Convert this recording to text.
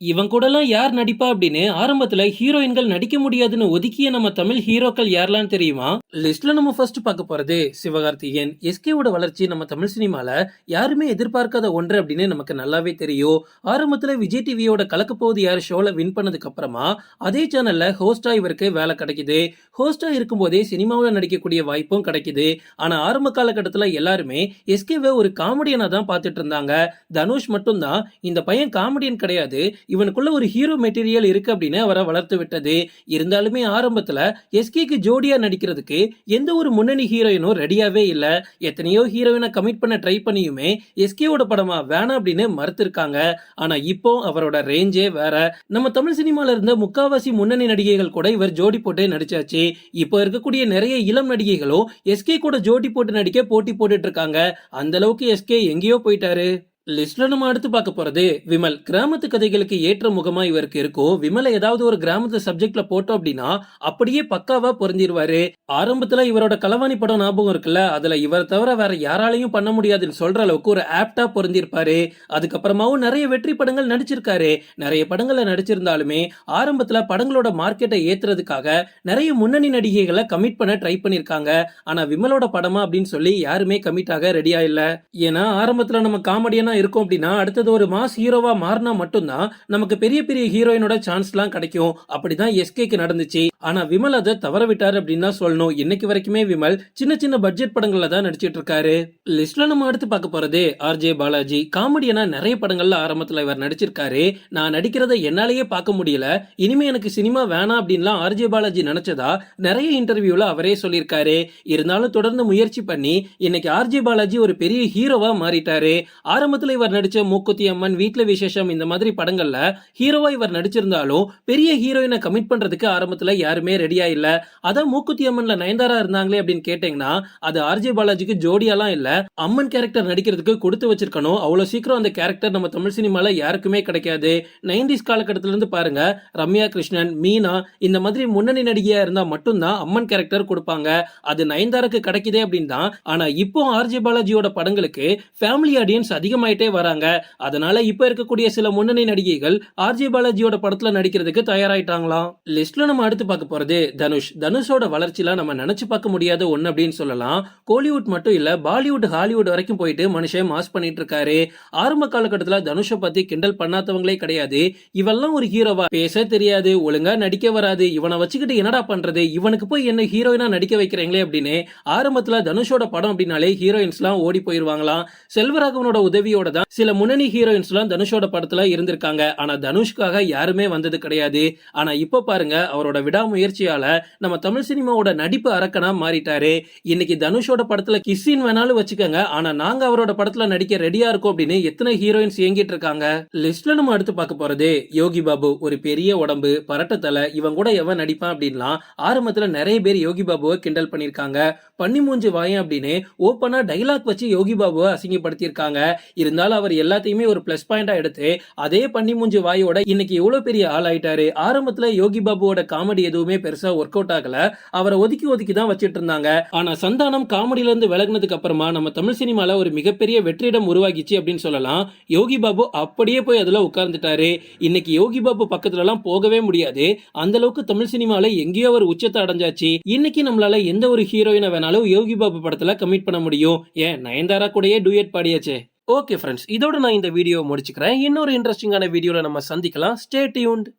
இவன் கூடலாம் யார் நடிப்பா அப்படின்னு ஆரம்பத்துல ஹீரோயின்கள் நடிக்க முடியாதுன்னு ஒதுக்கிய நம்ம தமிழ் ஹீரோக்கள் யாரெல்லாம் தெரியுமா? லிஸ்ட்ல நம்ம ஃபர்ஸ்ட் பார்க்க போறது சிவகார்த்திகேயன். எஸ்கேவோட வளர்ச்சி நம்ம தமிழ் சினிமால யாருமே எதிர்பார்க்காத ஒன்று அப்படின்னு நமக்கு நல்லாவே தெரியும். ஆரம்பத்துல விஜய் டிவியோட கலக்க போவது யார் ஷோல வின் பண்ணதுக்கு அப்புறமா அதே சேனல்ல ஹோஸ்டா இவருக்கு வேலை கிடைக்குது. ஹோஸ்டா இருக்கும்போதே சினிமாவில் நடிக்கக்கூடிய வாய்ப்பும் கிடைக்குது. ஆனா ஆரம்ப காலகட்டத்துல எல்லாருமே எஸ்கேவை ஒரு காமெடியனா தான் பார்த்துட்டு இருந்தாங்க. தனுஷ் மட்டும்தான் இந்த பையன் காமெடியன் கிடையாது, இவனுக்குள்ள ஒரு ஹீரோ மெட்டீரியல் இருக்கு அப்படின்னு அவரை வளர்த்து விட்டது. இருந்தாலுமே ஆரம்பத்துல எஸ்கேக்கு ஜோடியா நடிக்கிறதுக்கு எந்த ஒரு முன்னணி ஹீரோயினும் ரெடியாவே இல்ல. எத்தனையோ ஹீரோயினை கமிட் பண்ண ட்ரை பண்ணியுமே எஸ்கேவோட படமா வேணாம் அப்படின்னு மறுத்திருக்காங்க. ஆனா இப்போ அவரோட ரேஞ்சே வேற. நம்ம தமிழ் சினிமால இருந்த முக்காவாசி முன்னணி நடிகைகள் கூட இவர் ஜோடி போட்டு நடிச்சாச்சு. இப்போ இருக்கக்கூடிய நிறைய இளம் நடிகைகளும் எஸ்கே கூட ஜோடி போட்டு நடிக்க போட்டி போட்டுட்டு இருக்காங்க. அந்த அளவுக்கு எஸ்கே எங்கேயோ போயிட்டாரு. லிஸ்ட்ல நம்ம அடுத்து பார்க்க போறது விமல். கிராமத்து கதைகளுக்கு ஏற்ற முகமா இவருக்கு இருக்கும். விமலை ஏதாவது ஒரு கிராமத்து சப்ஜெக்ட்ல போட்டோம் அப்படின்னா அப்படியே பக்காவா பொருந்திருவாரு. ஆரம்பத்துல இவரோட களவாணி படம் ஞாபகம் இருக்குல்ல, அதுல இவர் தவிர வேற யாராலையும் பண்ண முடியாதுன்னு சொல்ற அளவுக்கு ஒரு ஆப்டா பொருந்திருப்பாரு. அதுக்கப்புறமாவும் நிறைய வெற்றி படங்கள் நடிச்சிருக்காரு. நிறைய படங்கள்ல நடிச்சிருந்தாலுமே ஆரம்பத்துல படங்களோட மார்க்கெட்டை ஏத்துறதுக்காக நிறைய முன்னணி நடிகைகளை கமிட் பண்ண ட்ரை பண்ணிருக்காங்க. ஆனா விமலோட படமா அப்படின்னு சொல்லி யாருமே கமிட் ஆக ரெடியா இல்ல. ஏன்னா ஆரம்பத்துல நம்ம காமெடியனா இருக்கும் அப்படின்னா அடுத்தது ஒரு மாஸ் ஹீரோவா மாறினா மட்டும்தான் நமக்கு பெரிய பெரிய ஹீரோயினோட சான்ஸ்லாம் கிடைக்கும். அப்படிதான் எஸ்கேக்கு நடந்துச்சு. ஆனா விமல் அதை தவற விட்டாரு அப்படின்னு தான் சொல்லணும். இன்னைக்கு வரைக்குமே விமல் சின்ன சின்ன பட்ஜெட் படங்கள்ல தான் நடிச்சிட்டு இருக்காரு. லிஸ்ட்ல நம்ம அடுத்து பார்க்க போறது ஆர்ஜே பாலாஜி. காமெடியனா நிறைய படங்கள்ல ஆரம்பத்துல இவர் நடிச்சிருக்காரு. நான் நடிக்கிறத என்னாலேயே பார்க்க முடியல, இனிமே எனக்கு சினிமா வேணாம் அப்படின்லாம் ஆர்ஜே பாலாஜி நினைச்சதா நிறைய இன்டர்வியூல அவரே சொல்லியிருக்காரு. இருந்தாலும் தொடர்ந்து முயற்சி பண்ணி இன்னைக்கு ஆர்ஜே பாலாஜி ஒரு பெரிய ஹீரோவா மாறிட்டாரு. ஆரம்பத்துல இவர் நடிச்ச மூக்குத்தி அம்மன், வீட்ல விசேஷம் இந்த மாதிரி படங்கள்ல ஹீரோவா இவர் நடிச்சிருந்தாலும் பெரிய ஹீரோயினை கமிட் பண்றதுக்கு ஆரம்பத்துல யாருமே ரெடியா இல்ல. அதான் மூக்குத்தி அம்மன்ல நயன்தாரா இருந்தாங்களே அப்படின்னு கேட்டீங்கன்னா அது ஆர்ஜே பாலாஜிக்கு ஜோடியாலாம் இல்ல, அம்மன் கேரக்டர் நடிக்கிறதுக்கு கொடுத்து வச்சிருக்கணும். அவ்வளவு சீக்கிரம் அந்த கேரக்டர் நம்ம தமிழ் சினிமால யாருக்குமே கிடைக்காது. 90s காலகட்டத்தில இருந்து பாருங்க, ரம்யா கிருஷ்ணன், மீனா இந்த மாதிரி முன்னணி நடிகையா இருந்தா மட்டும்தான் அம்மன் கேரக்டர் கொடுப்பாங்க. அது நயன்தாராக்கு கிடைக்குதே அப்படின்னு தான். ஆனா இப்போ ஆர்ஜே பாலாஜியோட படங்களுக்கு ஃபேமிலி ஆடியன்ஸ் அதிகமாயிட்டே வராங்க. அதனால இப்ப இருக்கக்கூடிய சில முன்னணி நடிகைகள் ஆர்ஜே பாலாஜியோட படத்துல நடிக்கிறதுக்கு தயாராயிட்டாங்களாம். லிஸ்ட்ல நம்ம அடுத்து பார்க்க போறது தனுஷ். தனுஷோட வளர்ச்சியில நம்ம நினைச்சு பார்க்க முடியாத ஒண்ணு அப்படின்னு சொல்லலாம். கோலிவுட் மட்டும் இல்ல, பாலிவுட் ஹாலிவுட் வரைக்கும் போயிட்டு மனுஷன் மாஸ் பண்ணிட்டு இருக்காரு. ஆரம்ப காலகட்டத்துல தனுஷை பத்தி கிண்டல் பண்ணாதவங்களே கிடையாது. இவெல்லாம் ஒரு ஹீரோவா? பேச தெரியாது, ஒழுங்கா நடிக்க வராது, இவனை வச்சுக்கிட்டு என்னடா பண்றது, இவனுக்கு போய் என்ன ஹீரோயினா நடிக்க வைக்கிறீங்களே அப்படின்னு ஆரம்பத்துல தனுஷோட படம் அப்படின்னாலே ஹீரோயின்ஸ் எல்லாம் ஓடி போயிருவாங்களாம். செல்வராகவனோட உதவியோட தான் சில முன்னணி ஹீரோயின்ஸ் எல்லாம் தனுஷோட படத்துல இருந்திருக்காங்க. ஆனா தனுஷ்காக யாருமே வந்தது கிடையாது. ஆனா இப்ப பாருங்க, அவரோட விடாமுயற்சியால நம்ம தமிழ் சினிமாவோட நடிப்பு அரக்கனா மாறிட்டாரு. இன்னைக்கு தனுஷோட படத்துல கிஸ்ஸின் வேணாலும் வச்சுக்கோங்க, ஆனா நாங்க அவரோட படத்துல நடிக்க ரெடியா இருக்கோம் அப்படின்னு எத்தனை ஹீரோயின்ஸ் இயங்கிட்டு இருக்காங்க. லிஸ்ட்ல நம்ம அடுத்து பார்க்க போறது யோகி பாபு. ஒரு பெரிய உடம்பு, பரட்ட தலை, இவன் கூட எவன் நடிப்பான் அப்படின்லாம் ஆரம்பத்துல நிறைய பேர் யோகி பாபுவை கிண்டல் பண்ணிருக்காங்க. பண்ணி மூஞ்சி வாயம் அப்படின்னு ஓப்பனா டைலாக் வச்சு யோகி பாபுவை அசிங்கப்படுத்திருக்காங்க. இருந்தாலும் அவர் எல்லாத்தையுமே ஒரு பிளஸ் பாயிண்டா எடுத்து அதே பண்ணி மூஞ்சி வாயோட இன்னைக்கு எவ்வளவு பெரிய ஆள் ஆயிட்டாரு. ஆரம்பத்துல யோகி பாபுவோட காமெடி எதுவுமே பெருசா ஒர்க் அவுட் ஆகல, அவரை ஒதுக்கி ஒதுக்கி தான் வச்சிட்டு இருந்தாங்க. ஆனா சந்தானம் காமெடியில இருந்து விலகினதுக்கு அப்புறமா நம்ம தமிழ் சினிமால ஒரு மிகப்பெரிய வெற்றிடம் உருவாகிச்சு அப்படின்னு சொல்லலாம். யோகி பாபு அப்படியே போய் அதுல உட்கார்ந்துட்டாரு. இன்னைக்கு யோகி பாபு பக்கத்துல எல்லாம் போகவே முடியாது. அந்த அளவுக்கு தமிழ் சினிமால எங்கேயோ ஒரு உச்சத்தை அடைஞ்சாச்சு. இன்னைக்கு நம்மளால எந்த ஒரு ஹீரோயினை வேணாலும் யோகி பாபு படத்துல கமிட் பண்ண முடியும். ஏன் நயன்தாரா கூடயே டூயட் பாடியாச்சே. ஓகே ஃப்ரெண்ட்ஸ், இதோட நான் இந்த வீடியோ முடிச்சுக்கிறேன். இன்னொரு இன்ட்ரெஸ்டிங்கான வீடியோல நம்ம சந்திக்கலாம். Stay tuned.